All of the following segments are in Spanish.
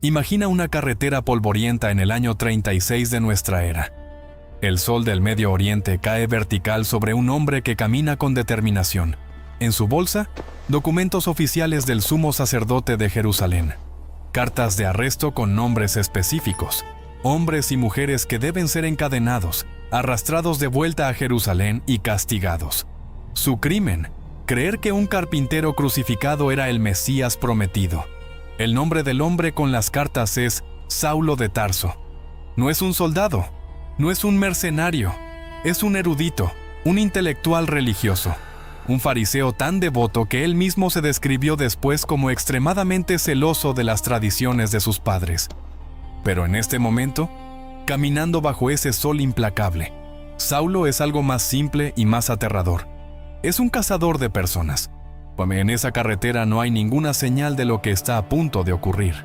Imagina una carretera polvorienta en el año 36 de nuestra era. El sol del Medio Oriente cae vertical sobre un hombre que camina con determinación. En su bolsa, documentos oficiales del sumo sacerdote de Jerusalén. Cartas de arresto con nombres específicos. Hombres y mujeres que deben ser encadenados, arrastrados de vuelta a Jerusalén y castigados. Su crimen, creer que un carpintero crucificado era el Mesías prometido. El nombre del hombre con las cartas es Saulo de Tarso. No es un soldado, no es un mercenario, es un erudito, un intelectual religioso, un fariseo tan devoto que él mismo se describió después como extremadamente celoso de las tradiciones de sus padres. Pero en este momento, caminando bajo ese sol implacable, Saulo es algo más simple y más aterrador. Es un cazador de personas. En esa carretera no hay ninguna señal de lo que está a punto de ocurrir.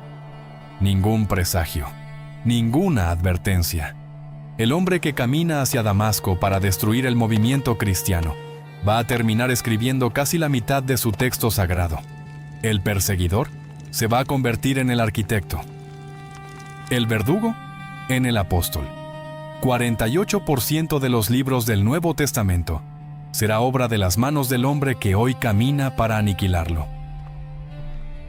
Ningún presagio, ninguna advertencia. El hombre que camina hacia Damasco para destruir el movimiento cristiano va a terminar escribiendo casi la mitad de su texto sagrado. El perseguidor se va a convertir en el arquitecto. El verdugo en el apóstol. 48% de los libros del Nuevo Testamento será obra de las manos del hombre que hoy camina para aniquilarlo.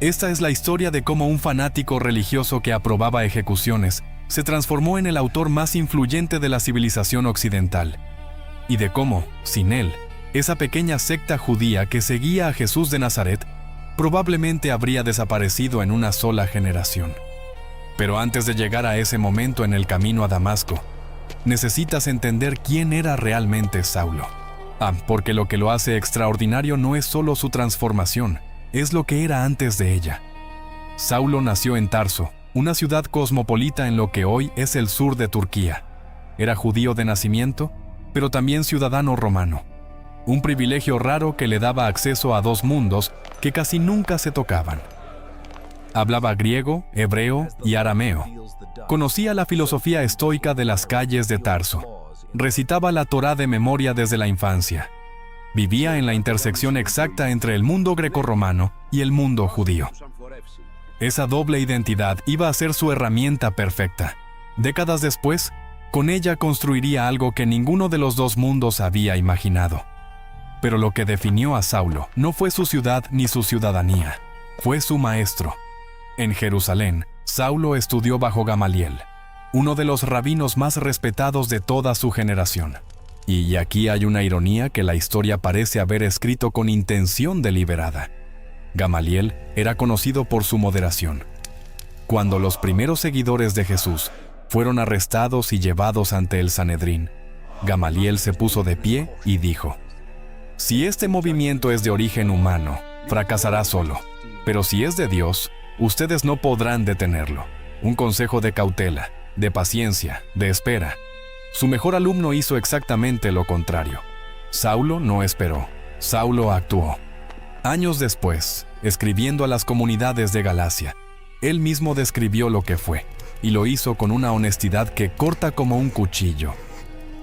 Esta es la historia de cómo un fanático religioso que aprobaba ejecuciones se transformó en el autor más influyente de la civilización occidental, y de cómo, sin él, esa pequeña secta judía que seguía a Jesús de Nazaret probablemente habría desaparecido en una sola generación. Pero antes de llegar a ese momento en el camino a Damasco, necesitas entender quién era realmente Saulo. Porque lo que lo hace extraordinario no es solo su transformación, es lo que era antes de ella. Saulo nació en Tarso, una ciudad cosmopolita en lo que hoy es el sur de Turquía. Era judío de nacimiento, pero también ciudadano romano. Un privilegio raro que le daba acceso a dos mundos que casi nunca se tocaban. Hablaba griego, hebreo y arameo. Conocía la filosofía estoica de las calles de Tarso. Recitaba la Torá de memoria desde la infancia. Vivía en la intersección exacta entre el mundo grecorromano y el mundo judío. Esa doble identidad iba a ser su herramienta perfecta. Décadas después, con ella construiría algo que ninguno de los dos mundos había imaginado. Pero lo que definió a Saulo no fue su ciudad ni su ciudadanía, fue su maestro. En Jerusalén, Saulo estudió bajo Gamaliel, uno de los rabinos más respetados de toda su generación. Y aquí hay una ironía que la historia parece haber escrito con intención deliberada. Gamaliel era conocido por su moderación. Cuando los primeros seguidores de Jesús fueron arrestados y llevados ante el Sanedrín, Gamaliel se puso de pie y dijo: «Si este movimiento es de origen humano, fracasará solo, pero si es de Dios, ustedes no podrán detenerlo». Un consejo de cautela, de paciencia, de espera. Su mejor alumno hizo exactamente lo contrario. Saulo no esperó, Saulo actuó. Años después, escribiendo a las comunidades de Galacia, él mismo describió lo que fue, y lo hizo con una honestidad que corta como un cuchillo.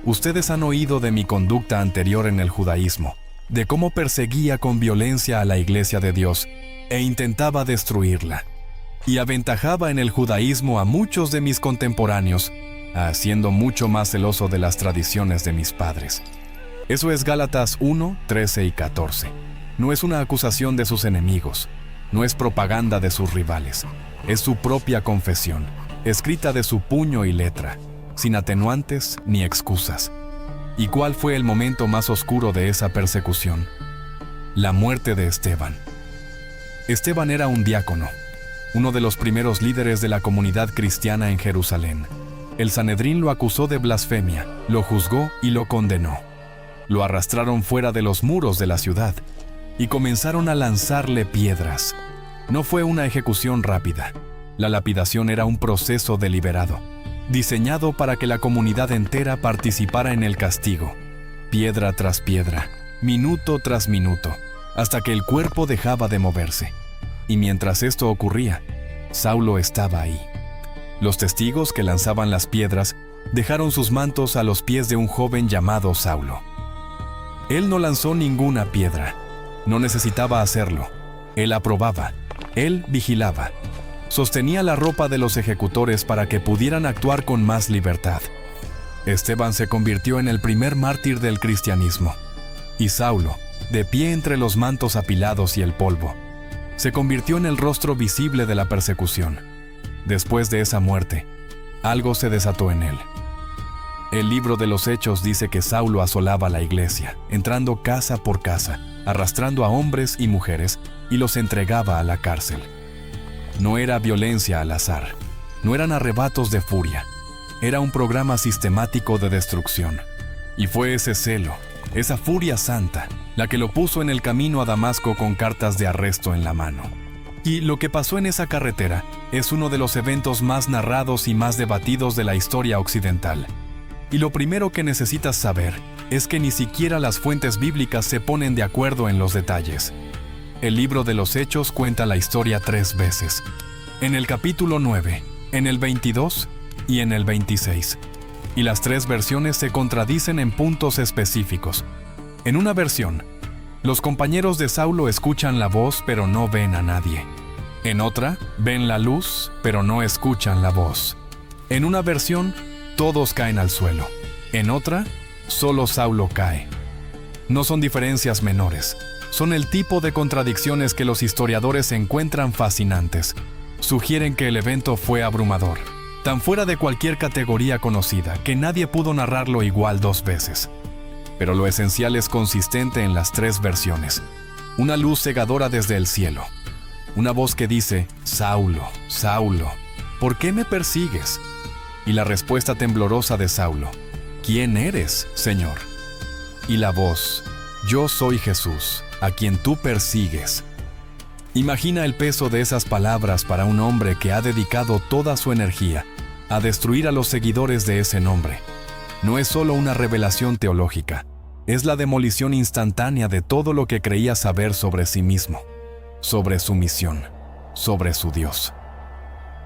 Ustedes han oído de mi conducta anterior en el judaísmo, de cómo perseguía con violencia a la iglesia de Dios e intentaba destruirla. Y aventajaba en el judaísmo a muchos de mis contemporáneos, siendo mucho más celoso de las tradiciones de mis padres. Eso es Gálatas 1, 13 y 14. No es una acusación de sus enemigos, no es propaganda de sus rivales, es su propia confesión, escrita de su puño y letra, sin atenuantes ni excusas. ¿Y cuál fue el momento más oscuro de esa persecución? La muerte de Esteban. Esteban era un diácono, uno de los primeros líderes de la comunidad cristiana en Jerusalén. El Sanedrín lo acusó de blasfemia, lo juzgó y lo condenó. Lo arrastraron fuera de los muros de la ciudad y comenzaron a lanzarle piedras. No fue una ejecución rápida. La lapidación era un proceso deliberado, diseñado para que la comunidad entera participara en el castigo, piedra tras piedra, minuto tras minuto, hasta que el cuerpo dejaba de moverse. Y mientras esto ocurría, Saulo estaba ahí. Los testigos que lanzaban las piedras dejaron sus mantos a los pies de un joven llamado Saulo. Él no lanzó ninguna piedra, no necesitaba hacerlo. Él aprobaba, él vigilaba. sostenía la ropa de los ejecutores para que pudieran actuar con más libertad. Esteban se convirtió en el primer mártir del cristianismo, y Saulo, de pie entre los mantos apilados y el polvo, se convirtió en el rostro visible de la persecución. Después de esa muerte, algo se desató en él. El libro de los Hechos dice que Saulo asolaba la iglesia, entrando casa por casa, arrastrando a hombres y mujeres, y los entregaba a la cárcel. No era violencia al azar, no eran arrebatos de furia, era un programa sistemático de destrucción. Y fue ese celo, esa furia santa, la que lo puso en el camino a Damasco con cartas de arresto en la mano. Y lo que pasó en esa carretera es uno de los eventos más narrados y más debatidos de la historia occidental. Y lo primero que necesitas saber es que ni siquiera las fuentes bíblicas se ponen de acuerdo en los detalles. El libro de los Hechos cuenta la historia 3 veces. En el capítulo 9, en el 22 y en el 26. Y las 3 versiones se contradicen en puntos específicos. En una versión, los compañeros de Saulo escuchan la voz pero no ven a nadie. En otra, ven la luz pero no escuchan la voz. En una versión, todos caen al suelo. En otra, solo Saulo cae. No son diferencias menores. Son el tipo de contradicciones que los historiadores encuentran fascinantes. Sugieren que el evento fue abrumador, tan fuera de cualquier categoría conocida, que nadie pudo narrarlo igual 2 veces. Pero lo esencial es consistente en las 3 versiones. Una luz cegadora desde el cielo. Una voz que dice, Saulo, Saulo, ¿por qué me persigues? Y la respuesta temblorosa de Saulo, ¿quién eres, Señor? Y la voz, yo soy Jesús, a quien tú persigues. Imagina el peso de esas palabras para un hombre que ha dedicado toda su energía a destruir a los seguidores de ese nombre. No es solo una revelación teológica, es la demolición instantánea de todo lo que creía saber sobre sí mismo, sobre su misión, sobre su Dios.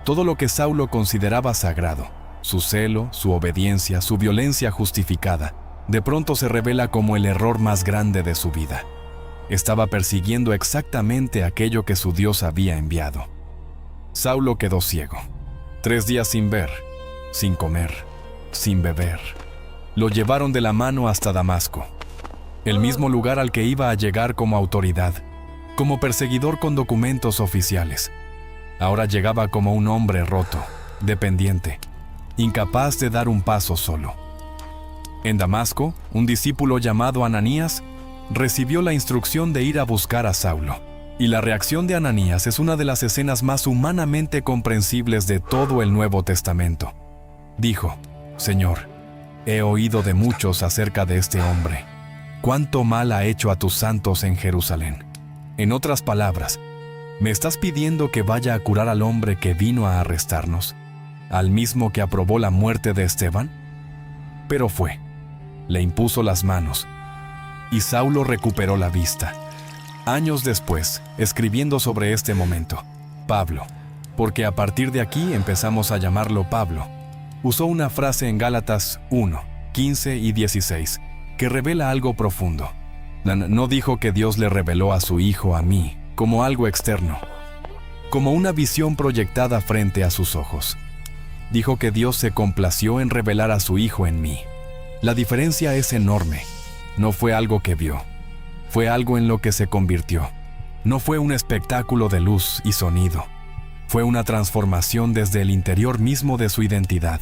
Todo lo que Saulo consideraba sagrado, su celo, su obediencia, su violencia justificada, de pronto se revela como el error más grande de su vida. Estaba persiguiendo exactamente aquello que su Dios había enviado. Saulo quedó ciego. 3 días sin ver, sin comer, sin beber. Lo llevaron de la mano hasta Damasco, el mismo lugar al que iba a llegar como autoridad, como perseguidor con documentos oficiales. Ahora llegaba como un hombre roto, dependiente, incapaz de dar un paso solo. En Damasco, un discípulo llamado Ananías recibió la instrucción de ir a buscar a Saulo. Y la reacción de Ananías es una de las escenas más humanamente comprensibles de todo el Nuevo Testamento. Dijo, Señor, he oído de muchos acerca de este hombre. ¿Cuánto mal ha hecho a tus santos en Jerusalén? En otras palabras, ¿me estás pidiendo que vaya a curar al hombre que vino a arrestarnos? ¿Al mismo que aprobó la muerte de Esteban? Pero fue. Le impuso las manos, y Saulo recuperó la vista. Años después, escribiendo sobre este momento, Pablo, porque a partir de aquí empezamos a llamarlo Pablo, usó una frase en Gálatas 1, 15 y 16, que revela algo profundo. No dijo que Dios le reveló a su Hijo a mí, como algo externo, como una visión proyectada frente a sus ojos. Dijo que Dios se complació en revelar a su Hijo en mí. La diferencia es enorme. No fue algo que vio, fue algo en lo que se convirtió. No fue un espectáculo de luz y sonido. Fue una transformación desde el interior mismo de su identidad.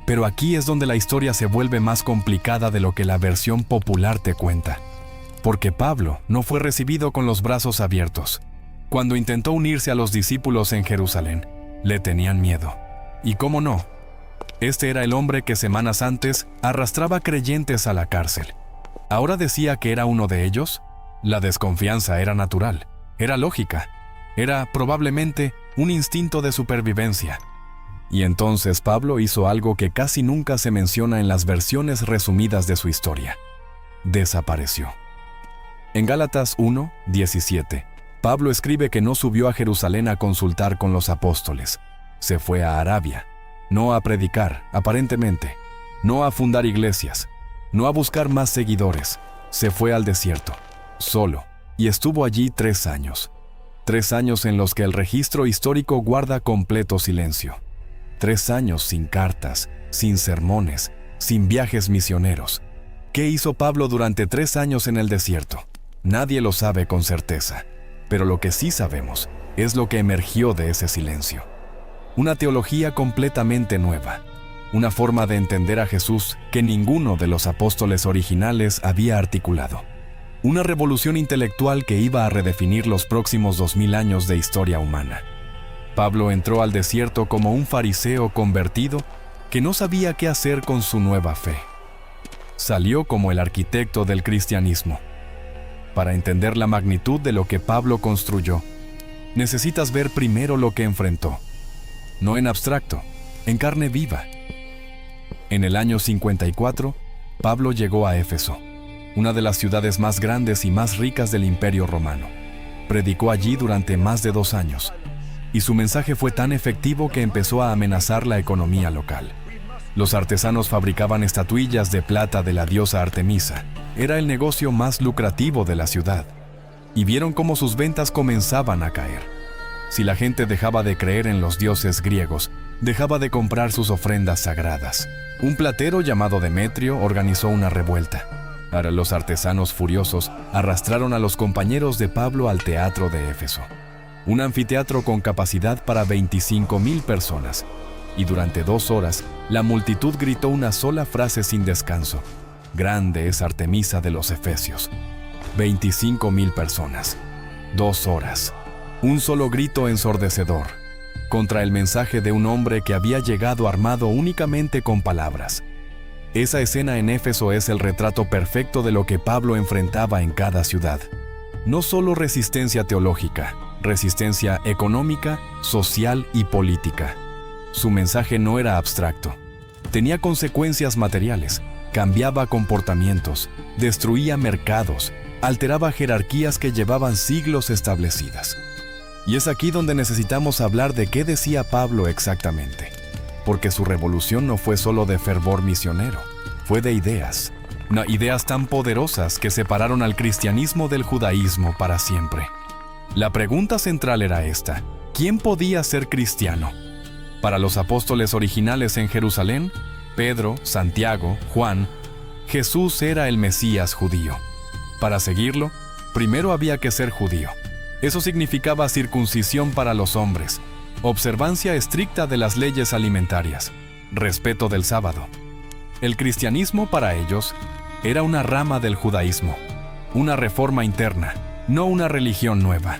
Pero aquí es donde la historia se vuelve más complicada de lo que la versión popular te cuenta. Porque Pablo no fue recibido con los brazos abiertos. Cuando intentó unirse a los discípulos en Jerusalén, le tenían miedo. ¿Y cómo no? Este era el hombre que semanas antes arrastraba creyentes a la cárcel. ¿Ahora decía que era uno de ellos? La desconfianza era natural, era lógica, era probablemente un instinto de supervivencia. Y entonces Pablo hizo algo que casi nunca se menciona en las versiones resumidas de su historia. Desapareció. En Gálatas 1, 17, Pablo escribe que no subió a Jerusalén a consultar con los apóstoles. Se fue a Arabia, no a predicar, aparentemente, no a fundar iglesias, no a buscar más seguidores. Se fue al desierto, solo, y estuvo allí 3 años. 3 años en los que el registro histórico guarda completo silencio. 3 años sin cartas, sin sermones, sin viajes misioneros. ¿Qué hizo Pablo durante 3 años en el desierto? Nadie lo sabe con certeza, pero lo que sí sabemos es lo que emergió de ese silencio. Una teología completamente nueva, una forma de entender a Jesús que ninguno de los apóstoles originales había articulado. Una revolución intelectual que iba a redefinir los próximos 2000 años de historia humana. Pablo entró al desierto como un fariseo convertido que no sabía qué hacer con su nueva fe. Salió como el arquitecto del cristianismo. Para entender la magnitud de lo que Pablo construyó, necesitas ver primero lo que enfrentó. No en abstracto, en carne viva. En el año 54, Pablo llegó a Éfeso, una de las ciudades más grandes y más ricas del Imperio Romano. Predicó allí durante más de 2 años, y su mensaje fue tan efectivo que empezó a amenazar la economía local. Los artesanos fabricaban estatuillas de plata de la diosa Artemisa. Era el negocio más lucrativo de la ciudad, y vieron cómo sus ventas comenzaban a caer. Si la gente dejaba de creer en los dioses griegos, dejaba de comprar sus ofrendas sagradas. Un platero llamado Demetrio organizó una revuelta. Ahora los artesanos furiosos arrastraron a los compañeros de Pablo al teatro de Éfeso, un anfiteatro con capacidad para 25,000 personas, y durante 2 horas la multitud gritó una sola frase sin descanso: «Grande es Artemisa de los Efesios». 25,000 personas, 2 horas, un solo grito ensordecedor, contra el mensaje de un hombre que había llegado armado únicamente con palabras. Esa escena en Éfeso es el retrato perfecto de lo que Pablo enfrentaba en cada ciudad. No solo resistencia teológica, resistencia económica, social y política. Su mensaje no era abstracto. Tenía consecuencias materiales, cambiaba comportamientos, destruía mercados, alteraba jerarquías que llevaban siglos establecidas. Y es aquí donde necesitamos hablar de qué decía Pablo exactamente, porque su revolución no fue solo de fervor misionero, fue de ideas. Ideas tan poderosas que separaron al cristianismo del judaísmo para siempre. La pregunta central era esta: ¿quién podía ser cristiano? Para los apóstoles originales en Jerusalén, Pedro, Santiago, Juan, Jesús era el Mesías judío. Para seguirlo, primero había que ser judío. Eso significaba circuncisión para los hombres, observancia estricta de las leyes alimentarias, respeto del sábado. El cristianismo para ellos era una rama del judaísmo, una reforma interna, no una religión nueva.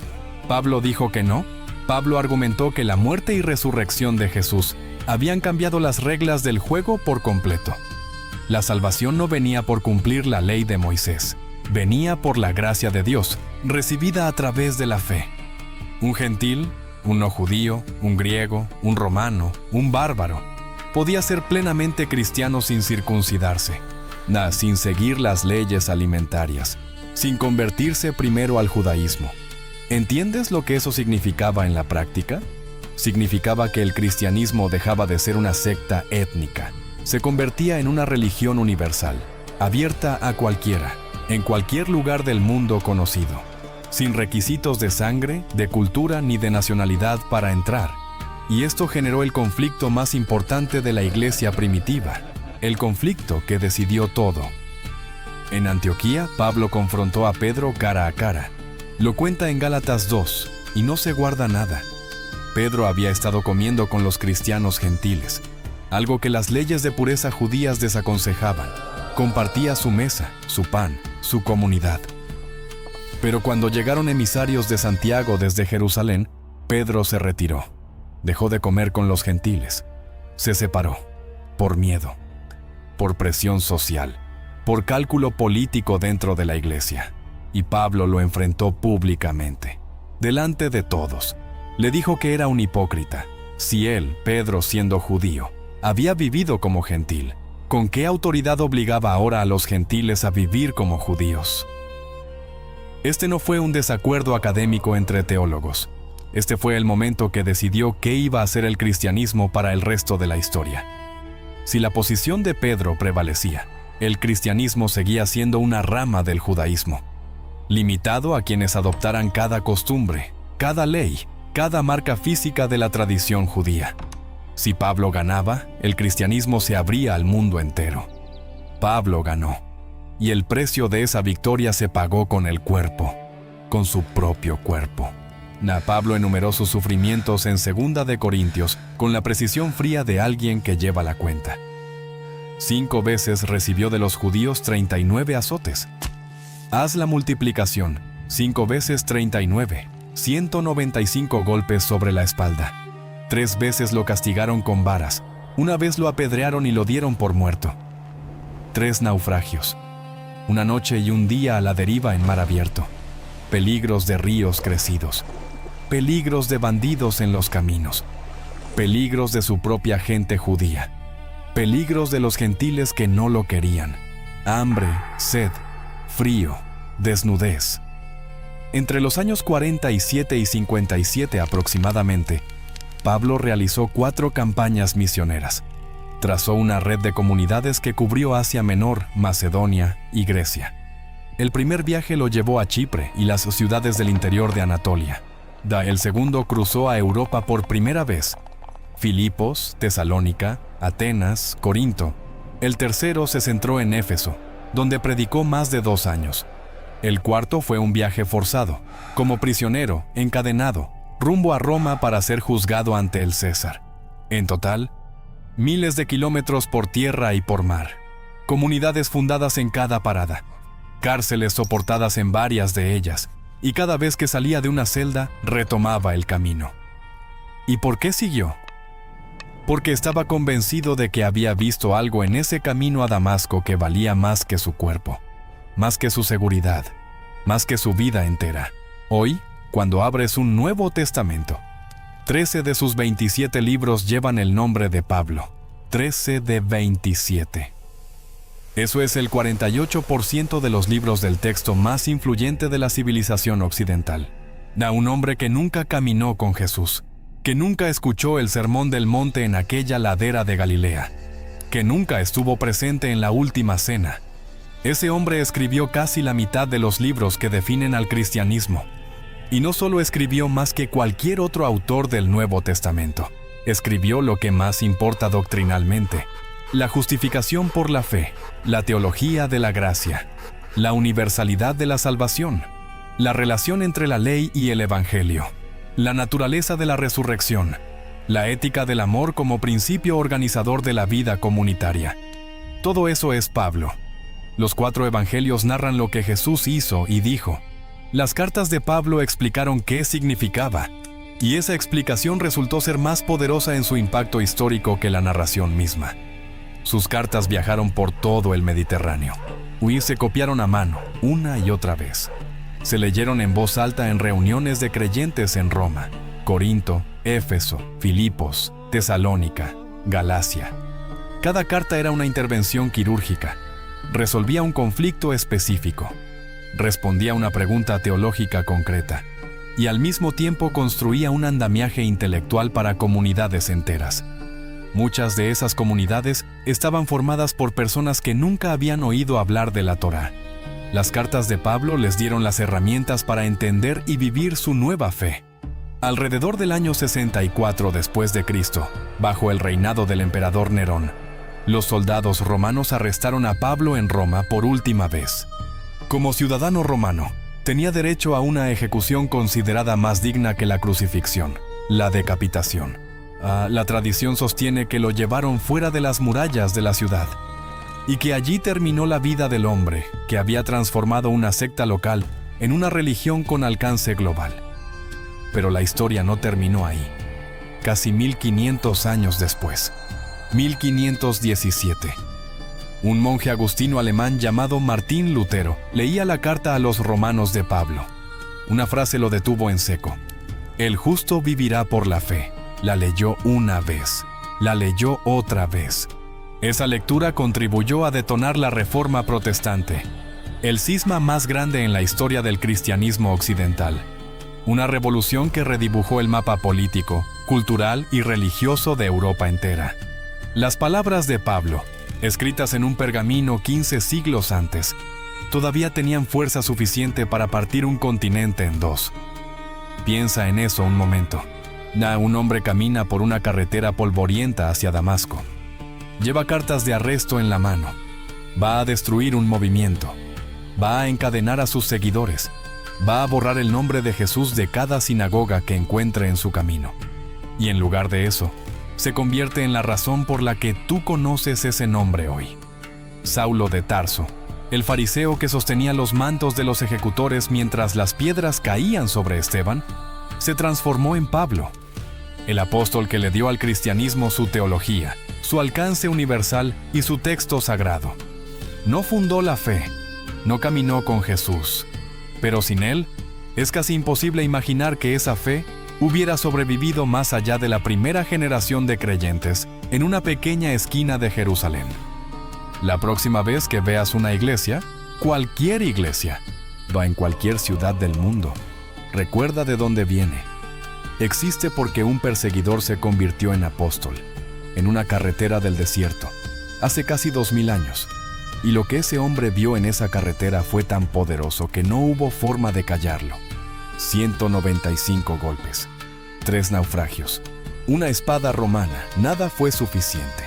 Pablo dijo que no. Pablo argumentó que la muerte y resurrección de Jesús habían cambiado las reglas del juego por completo. La salvación no venía por cumplir la ley de Moisés, venía por la gracia de Dios, recibida a través de la fe. Un gentil, un no judío, un griego, un romano, un bárbaro, podía ser plenamente cristiano sin circuncidarse, sin seguir las leyes alimentarias, sin convertirse primero al judaísmo. ¿Entiendes lo que eso significaba en la práctica? Significaba que el cristianismo dejaba de ser una secta étnica, se convertía en una religión universal, abierta a cualquiera, en cualquier lugar del mundo conocido, sin requisitos de sangre, de cultura ni de nacionalidad para entrar. Y esto generó el conflicto más importante de la iglesia primitiva, el conflicto que decidió todo. En Antioquía, Pablo confrontó a Pedro cara a cara. Lo cuenta en Gálatas 2, y no se guarda nada. Pedro había estado comiendo con los cristianos gentiles, algo que las leyes de pureza judías desaconsejaban. Compartía su mesa, su pan, su comunidad. Pero cuando llegaron emisarios de Santiago desde Jerusalén, Pedro se retiró. Dejó de comer con los gentiles. Se separó, por miedo, por presión social, por cálculo político dentro de la iglesia. Y Pablo lo enfrentó públicamente, delante de todos. Le dijo que era un hipócrita. Si él, Pedro, siendo judío, había vivido como gentil, ¿con qué autoridad obligaba ahora a los gentiles a vivir como judíos? Este no fue un desacuerdo académico entre teólogos. Este fue el momento que decidió qué iba a ser el cristianismo para el resto de la historia. Si la posición de Pedro prevalecía, el cristianismo seguía siendo una rama del judaísmo, limitado a quienes adoptaran cada costumbre, cada ley, cada marca física de la tradición judía. Si Pablo ganaba, el cristianismo se abría al mundo entero. Pablo ganó, y el precio de esa victoria se pagó con el cuerpo, con su propio cuerpo. Pablo enumeró sus sufrimientos en 2 de Corintios con la precisión fría de alguien que lleva la cuenta. 5 veces recibió de los judíos 39 azotes. Haz la multiplicación, 5 veces 39, 195 golpes sobre la espalda. 3 veces lo castigaron con varas, 1 vez lo apedrearon y lo dieron por muerto. 3 naufragios, 1 noche y 1 día a la deriva en mar abierto. Peligros de ríos crecidos, peligros de bandidos en los caminos, peligros de su propia gente judía, peligros de los gentiles que no lo querían, hambre, sed, frío, desnudez. Entre los años 47 y 57 aproximadamente, Pablo realizó 4 campañas misioneras. Trazó una red de comunidades que cubrió Asia Menor, Macedonia y Grecia. El primer viaje lo llevó a Chipre y las ciudades del interior de Anatolia. El segundo cruzó a Europa por primera vez: Filipos, Tesalónica, Atenas, Corinto. El tercero se centró en Éfeso, donde predicó más de 2 años. El cuarto fue un viaje forzado, como prisionero, encadenado, rumbo a Roma para ser juzgado ante el César. En total, miles de kilómetros por tierra y por mar, comunidades fundadas en cada parada, cárceles soportadas en varias de ellas, y cada vez que salía de una celda, retomaba el camino. ¿Y por qué siguió? Porque estaba convencido de que había visto algo en ese camino a Damasco que valía más que su cuerpo, más que su seguridad, más que su vida entera. Hoy, cuando abres un Nuevo Testamento, 13 de sus 27 libros llevan el nombre de Pablo. 13 de 27. Eso es el 48% de los libros del texto más influyente de la civilización occidental. A un hombre que nunca caminó con Jesús, que nunca escuchó el sermón del monte en aquella ladera de Galilea, que nunca estuvo presente en la última cena. Ese hombre escribió casi la mitad de los libros que definen al cristianismo. Y no solo escribió más que cualquier otro autor del Nuevo Testamento, escribió lo que más importa doctrinalmente: la justificación por la fe, la teología de la gracia, la universalidad de la salvación, la relación entre la ley y el evangelio, la naturaleza de la resurrección, la ética del amor como principio organizador de la vida comunitaria. Todo eso es Pablo. Los 4 evangelios narran lo que Jesús hizo y dijo. Las cartas de Pablo explicaron qué significaba, y esa explicación resultó ser más poderosa en su impacto histórico que la narración misma. Sus cartas viajaron por todo el Mediterráneo. Se copiaron a mano, una y otra vez. Se leyeron en voz alta en reuniones de creyentes en Roma, Corinto, Éfeso, Filipos, Tesalónica, Galacia. Cada carta era una intervención quirúrgica. Resolvía un conflicto específico. Respondía a una pregunta teológica concreta. Y al mismo tiempo construía un andamiaje intelectual para comunidades enteras. Muchas de esas comunidades estaban formadas por personas que nunca habían oído hablar de la Torá. Las cartas de Pablo les dieron las herramientas para entender y vivir su nueva fe. Alrededor del año 64 después de Cristo, bajo el reinado del emperador Nerón, los soldados romanos arrestaron a Pablo en Roma por última vez. Como ciudadano romano, tenía derecho a una ejecución considerada más digna que la crucifixión, la decapitación. La tradición sostiene que lo llevaron fuera de las murallas de la ciudad y que allí terminó la vida del hombre que había transformado una secta local en una religión con alcance global. Pero la historia no terminó ahí. Casi 1500 años después, 1517, un monje agustino alemán llamado Martín Lutero leía la carta a los romanos de Pablo. Una frase lo detuvo en seco. El justo vivirá por la fe. La leyó una vez, la leyó otra vez. Esa lectura contribuyó a detonar la Reforma Protestante, el cisma más grande en la historia del cristianismo occidental. Una revolución que redibujó el mapa político, cultural y religioso de Europa entera. Las palabras de Pablo, escritas en un pergamino 15 siglos antes, todavía tenían fuerza suficiente para partir un continente en 2. Piensa en eso un momento. Un hombre camina por una carretera polvorienta hacia Damasco. Lleva cartas de arresto en la mano. Va a destruir un movimiento. Va a encadenar a sus seguidores. Va a borrar el nombre de Jesús de cada sinagoga que encuentre en su camino. Y en lugar de eso, se convierte en la razón por la que tú conoces ese nombre hoy. Saulo de Tarso, el fariseo que sostenía los mantos de los ejecutores mientras las piedras caían sobre Esteban, se transformó en Pablo, el apóstol que le dio al cristianismo su teología, su alcance universal y su texto sagrado. No fundó la fe, no caminó con Jesús, pero sin él, es casi imposible imaginar que esa fe hubiera sobrevivido más allá de la primera generación de creyentes en una pequeña esquina de Jerusalén. La próxima vez que veas una iglesia, cualquier iglesia, va en cualquier ciudad del mundo, recuerda de dónde viene. Existe porque un perseguidor se convirtió en apóstol, en una carretera del desierto, hace casi 2000 años. Y lo que ese hombre vio en esa carretera fue tan poderoso que no hubo forma de callarlo. 195 golpes, 3 naufragios, una espada romana, nada fue suficiente.